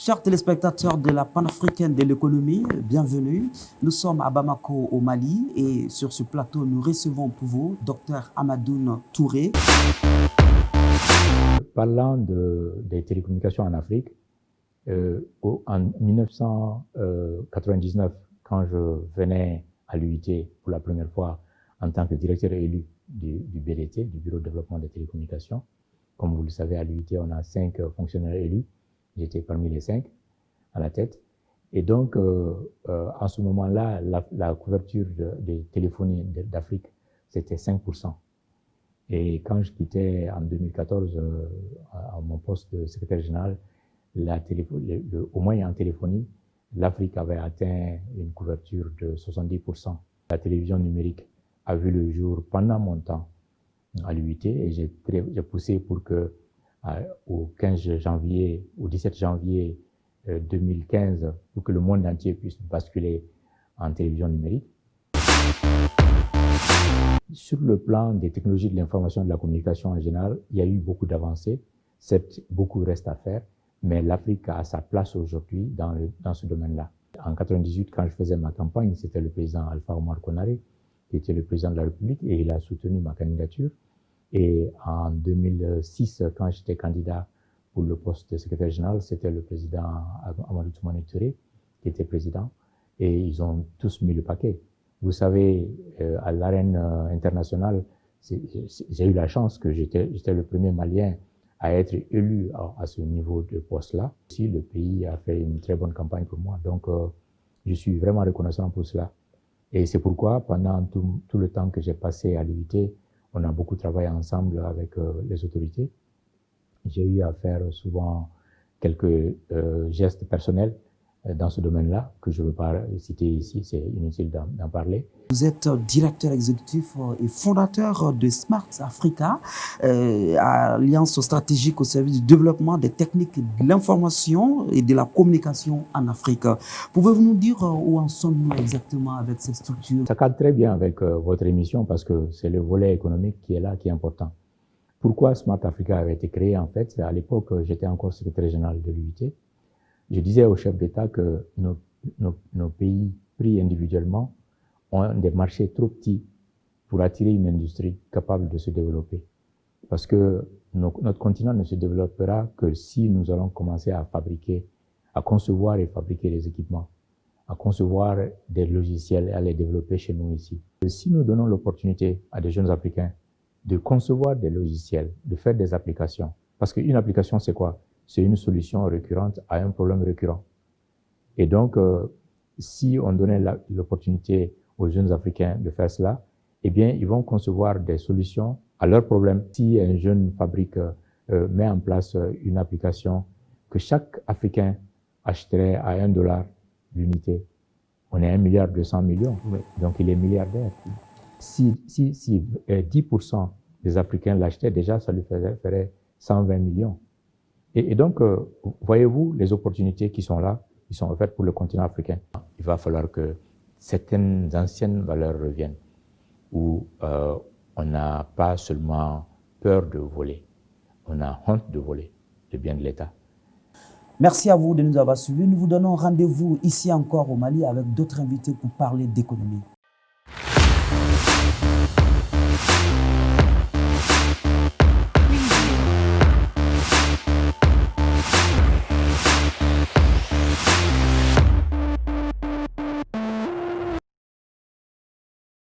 Chers téléspectateurs de la panafricaine de l'économie, bienvenue. Nous sommes à Bamako au Mali et sur ce plateau, nous recevons pour vous Dr Amadoune Touré. Parlant des télécommunications en Afrique, en 1999, quand je venais à l'UIT pour la première fois en tant que directeur élu du BDT, du Bureau de développement des télécommunications, comme vous le savez, à l'UIT, on a 5 fonctionnaires élus. J'étais parmi les 5 à la tête. Et donc, en ce moment-là, la couverture de téléphonie d'Afrique, c'était 5%. Et quand je quittais en 2014 à mon poste de secrétaire général, au moins en téléphonie, l'Afrique avait atteint une couverture de 70%. La télévision numérique a vu le jour pendant mon temps à l'UIT et j'ai poussé pour que au 15 janvier, au 17 janvier 2015, pour que le monde entier puisse basculer en télévision numérique. Sur le plan des technologies de l'information et de la communication en général, il y a eu beaucoup d'avancées. Certes, beaucoup reste à faire, mais l'Afrique a sa place aujourd'hui dans ce domaine-là. En 1998, quand je faisais ma campagne, c'était le président Alpha Omar Konaré qui était le président de la République et il a soutenu ma candidature. Et en 2006, quand j'étais candidat pour le poste de secrétaire général, c'était le président Amadou Toumani Touré qui était président et ils ont tous mis le paquet. Vous savez, à l'arène internationale, j'ai eu la chance que j'étais le premier Malien à être élu à ce niveau de poste-là. Aussi, le pays a fait une très bonne campagne pour moi, donc je suis vraiment reconnaissant pour cela. Et c'est pourquoi, pendant tout le temps que j'ai passé à l'UIT, on a beaucoup travaillé ensemble avec les autorités. J'ai eu à faire souvent quelques gestes personnels dans ce domaine-là, que je ne veux pas citer ici, c'est inutile d'en parler. Vous êtes directeur exécutif et fondateur de Smart Africa, alliance stratégique au service du développement des techniques de l'information et de la communication en Afrique. Pouvez-vous nous dire où en sommes-nous exactement avec cette structure? Ça cadre très bien avec votre émission parce que c'est le volet économique qui est là, qui est important. Pourquoi Smart Africa avait été créé en fait? À l'époque, j'étais encore secrétaire général de l'UIT. Je disais au chef d'État que nos pays pris individuellement ont des marchés trop petits pour attirer une industrie capable de se développer. Parce que notre continent ne se développera que si nous allons commencer à fabriquer, à concevoir et fabriquer des équipements, à concevoir des logiciels et à les développer chez nous ici. Et si nous donnons l'opportunité à des jeunes Africains de concevoir des logiciels, de faire des applications, parce qu'une application c'est quoi? C'est une solution récurrente à un problème récurrent. Et donc, si on donnait l'opportunité aux jeunes Africains de faire cela, eh bien, ils vont concevoir des solutions à leurs problèmes. Si un jeune fabrique, met en place une application que chaque Africain achèterait à $1 l'unité, on est 1,2 milliard. Donc, il est milliardaire. Si 10% des Africains l'achetaient, déjà, ça lui ferait 120 millions. Et donc, voyez-vous, les opportunités qui sont là, qui sont offertes pour le continent africain. Il va falloir que certaines anciennes valeurs reviennent, où on n'a pas seulement peur de voler, on a honte de voler le bien de l'État. Merci à vous de nous avoir suivis. Nous vous donnons rendez-vous ici encore au Mali avec d'autres invités pour parler d'économie.